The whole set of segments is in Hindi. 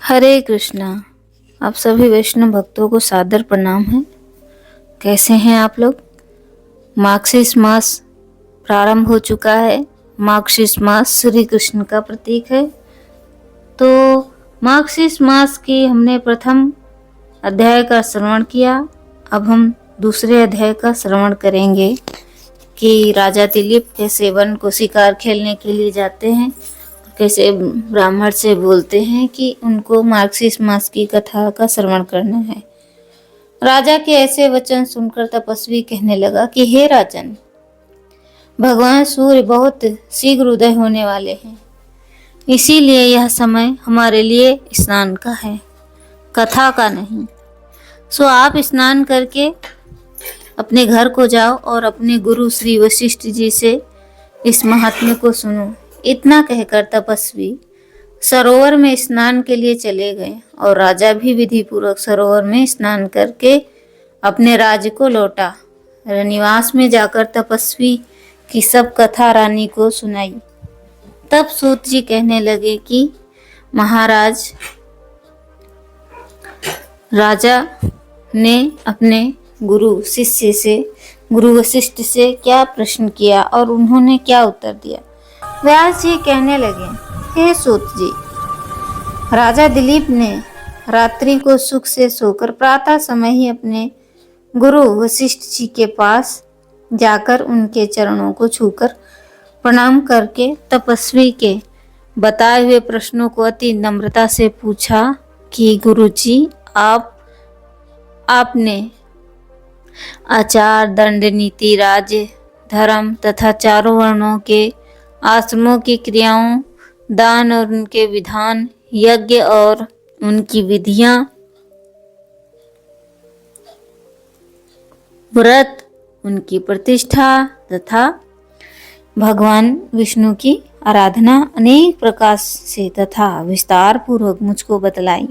हरे कृष्णा। आप सभी वैष्णव भक्तों को सादर प्रणाम है। कैसे हैं आप लोग? मार्गशीर्ष मास प्रारंभ हो चुका है। मार्गशीर्ष मास श्री कृष्ण का प्रतीक है। तो मार्गशीर्ष मास की हमने प्रथम अध्याय का श्रवण किया। अब हम दूसरे अध्याय का श्रवण करेंगे कि राजा दिलीप कैसे वन को शिकार खेलने के लिए जाते हैं, कैसे ब्राह्मण से बोलते हैं कि उनको मार्गशीर्ष मास की कथा का श्रवण करना है। राजा के ऐसे वचन सुनकर तपस्वी कहने लगा कि हे राजन, भगवान सूर्य बहुत शीघ्र उदय होने वाले हैं, इसीलिए यह समय हमारे लिए स्नान का है, कथा का नहीं। सो आप स्नान करके अपने घर को जाओ और अपने गुरु श्री वशिष्ठ जी से इस महात्म्य को सुनो। इतना कहकर तपस्वी सरोवर में स्नान के लिए चले गए और राजा भी विधि पूर्वक सरोवर में स्नान करके अपने राज्य को लौटा। निवास में जाकर तपस्वी की सब कथा रानी को सुनाई। तब सूत जी कहने लगे कि महाराज, राजा ने अपने गुरु वशिष्ठ से क्या प्रश्न किया और उन्होंने क्या उत्तर दिया। व्यास जी कहने लगे, हे सूत जी, राजा दिलीप ने रात्रि को सुख से सोकर प्रातः समय ही अपने गुरु वशिष्ठ जी के पास जाकर उनके चरणों को छूकर प्रणाम करके तपस्वी के बताए हुए प्रश्नों को अति नम्रता से पूछा कि गुरु जी, आपने आचार, दंड, नीति, राज्य, धर्म तथा चारों वर्णों के आश्रमों की क्रियाओं, दान और उनके विधान, यज्ञ और उनकी विधियां, व्रत, उनकी प्रतिष्ठा तथा भगवान विष्णु की आराधना अनेक प्रकार से तथा विस्तार पूर्वक मुझको बतलाई।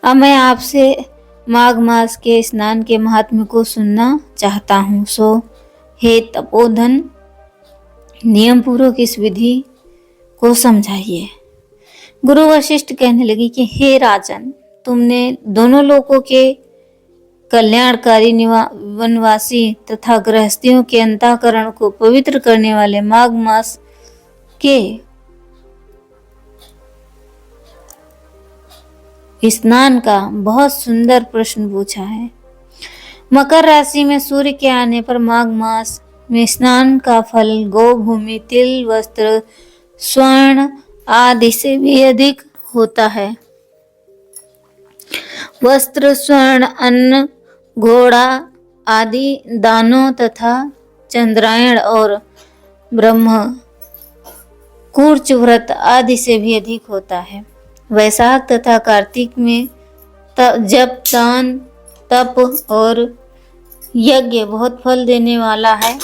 अब मैं आपसे माघ मास के स्नान के महात्म्य को सुनना चाहता हूँ। सो हे तपोधन, नियम पूर्वक इस विधि को समझाइए। गुरु वशिष्ठ कहने लगे कि हे राजन, तुमने दोनों लोकों के कल्याणकारी वनवासी तथा गृहस्थियों के अंतःकरण को पवित्र करने वाले माघ मास के स्नान का बहुत सुंदर प्रश्न पूछा है। मकर राशि में सूर्य के आने पर माघ मास में स्नान का फल गोभूमि, तिल, वस्त्र, स्वर्ण आदि से भी अधिक होता है। वस्त्र, स्वर्ण, अन्न, घोड़ा आदि दानों तथा चंद्रायण और ब्रह्म कूर्च व्रत आदि से भी अधिक होता है। वैशाख तथा कार्तिक में जप, दान, तप और यज्ञ बहुत फल देने वाला है,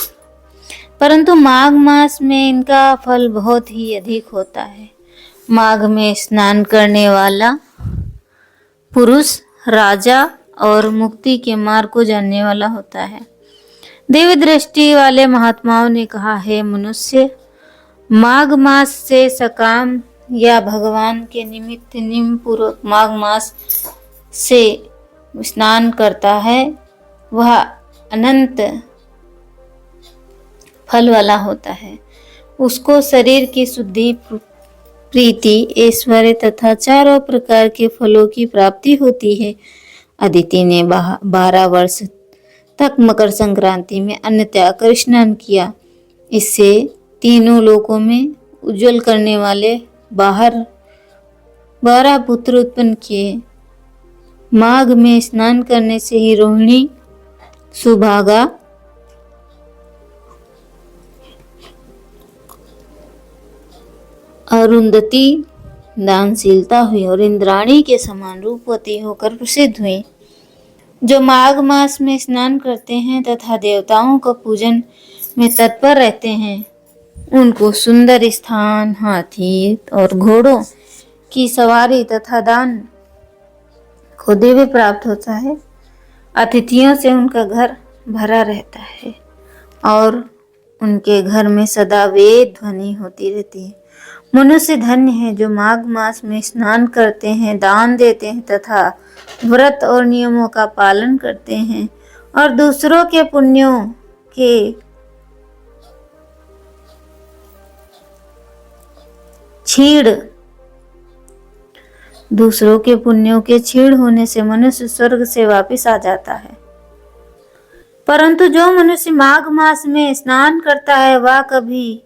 परंतु माघ मास में इनका फल बहुत ही अधिक होता है। माघ में स्नान करने वाला पुरुष राजा और मुक्ति के मार्ग को जानने वाला होता है। देवी दृष्टि वाले महात्माओं ने कहा, हे मनुष्य, माघ मास से सकाम या भगवान के निमित्त नियम पूर्वक माघ मास से स्नान करता है, वह अनंत फल वाला होता है। उसको शरीर की शुद्धि, प्रीति, ऐश्वर्य तथा चारों प्रकार के फलों की प्राप्ति होती है। अदिति ने 12 वर्ष तक मकर संक्रांति में अन्न त्याग कर स्नान किया। इससे तीनों लोकों में उज्जवल करने वाले 12 पुत्र उत्पन्न किए। माघ में स्नान करने से ही रोहिणी, सुभागा, अरुंधति दानशीलता हुई और इंद्राणी के समान रूपवती होकर प्रसिद्ध हुई। जो माघ मास में स्नान करते हैं तथा देवताओं का पूजन में तत्पर रहते हैं, उनको सुंदर स्थान, हाथी और घोड़ों की सवारी तथा दान को दिव्य प्राप्त होता है। अतिथियों से उनका घर भरा रहता है और उनके घर में सदा वेद ध्वनि होती रहती है। मनुष्य धन्य है जो माघ मास में स्नान करते हैं, दान देते हैं तथा व्रत और नियमों का पालन करते हैं और दूसरों के पुण्यों के छीड़ होने से मनुष्य स्वर्ग से वापस आ जाता है। परंतु जो मनुष्य माघ मास में स्नान करता है वह कभी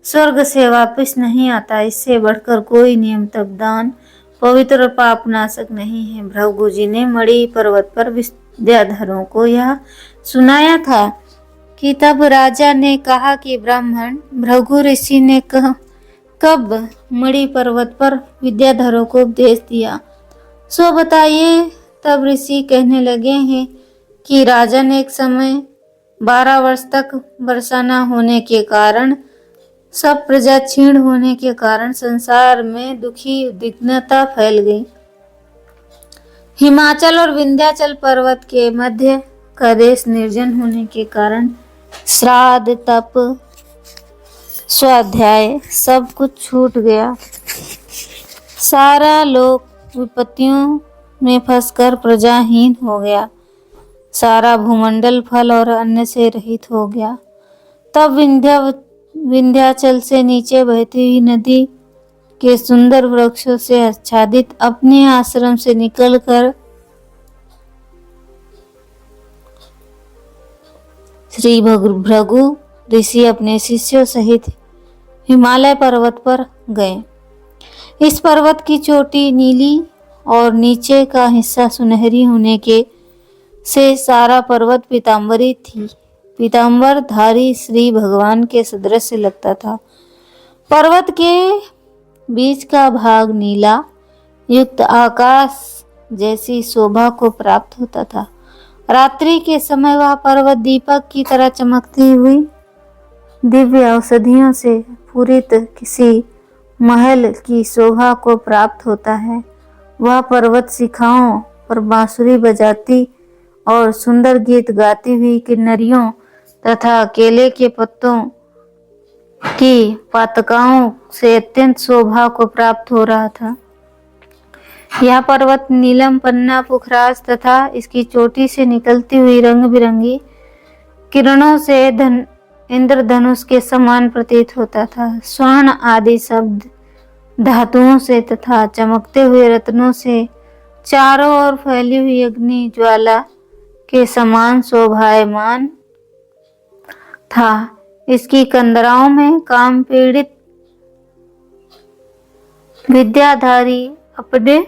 स्वर्ग से वापस नहीं आता। इससे बढ़कर कोई नियम तप दान पवित्र और पाप नाशक नहीं है। भृगु जी ने मणि पर्वत पर विद्याधरों को यह सुनाया था कि तब राजा ने कहा कि ब्राह्मण भृगु ऋषि ने कब मणि पर्वत पर विद्याधरों को उपदेश दिया, सो बताइए। तब ऋषि कहने लगे हैं कि राजा ने एक समय 12 वर्ष तक वर्षा न होने के कारण, सब प्रजा क्षीण होने के कारण संसार में दुखी उद्विग्नता फैल गई। हिमाचल और विंध्याचल पर्वत के मध्य का देश निर्जन होने के कारण श्राद्ध तप स्वाध्याय सब कुछ छूट गया। सारा लोक विपत्तियों में फंसकर प्रजाहीन हो गया। सारा भूमंडल फल और अन्न से रहित हो गया। तब विंध्याचल से नीचे बहती हुई नदी के सुंदर वृक्षों से आच्छादित अपने आश्रम से निकलकर श्री भृगु ऋषि अपने शिष्यों सहित हिमालय पर्वत पर गए। इस पर्वत की चोटी नीली और नीचे का हिस्सा सुनहरी होने के से सारा पर्वत पीताम्बरी थी। पीताम्बर धारी श्री भगवान के सदृश लगता था। पर्वत के बीच का भाग नीला युक्त आकाश जैसी शोभा को प्राप्त होता था। रात्रि के समय वह पर्वत दीपक की तरह चमकती हुई दिव्य औषधियों से पूरित किसी महल की शोभा को प्राप्त होता है। वह पर्वत शिखाओं पर बांसुरी बजाती और सुंदर गीत गाती हुई किन्नरियों तथा केले के पत्तों की पातकाओं से अत्यंत शोभा को प्राप्त हो रहा था। यह पर्वत नीलम पन्ना पुखराज तथा इसकी चोटी से निकलती हुई रंग बिरंगी किरणों से इंद्रधनुष के समान प्रतीत होता था। स्वर्ण आदि शब्द धातुओं से तथा चमकते हुए रत्नों से चारों ओर फैली हुई अग्नि ज्वाला के समान शोभायमान था। इसकी कंदराओं में काम पीड़ित विद्याधारी अपने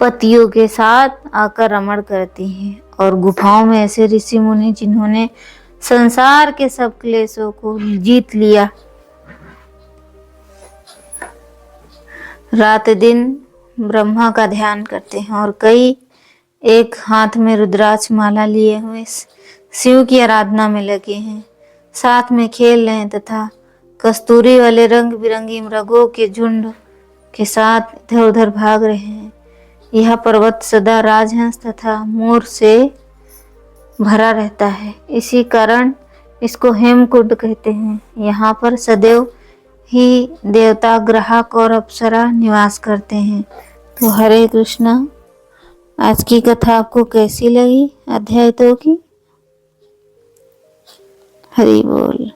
पतियों के साथ आकर रमण करती हैं और गुफाओं में ऐसे ऋषि मुनि जिन्होंने संसार के सब क्लेशों को जीत लिया रात दिन ब्रह्मा का ध्यान करते हैं और कई एक हाथ में रुद्राक्ष माला लिए हुए शिव की आराधना में लगे हैं, साथ में खेल रहे हैं तथा कस्तूरी वाले रंग बिरंगी मृगों के झुंड के साथ इधर उधर भाग रहे हैं। यह पर्वत सदा राजहंस तथा मोर से भरा रहता है, इसी कारण इसको हेमकुंड कहते हैं। यहाँ पर सदैव ही देवता, ग्राहक और अप्सरा निवास करते हैं। तो हरे कृष्णा। आज की कथा आपको कैसी लगी अध्याय 2 की? हरि बोल।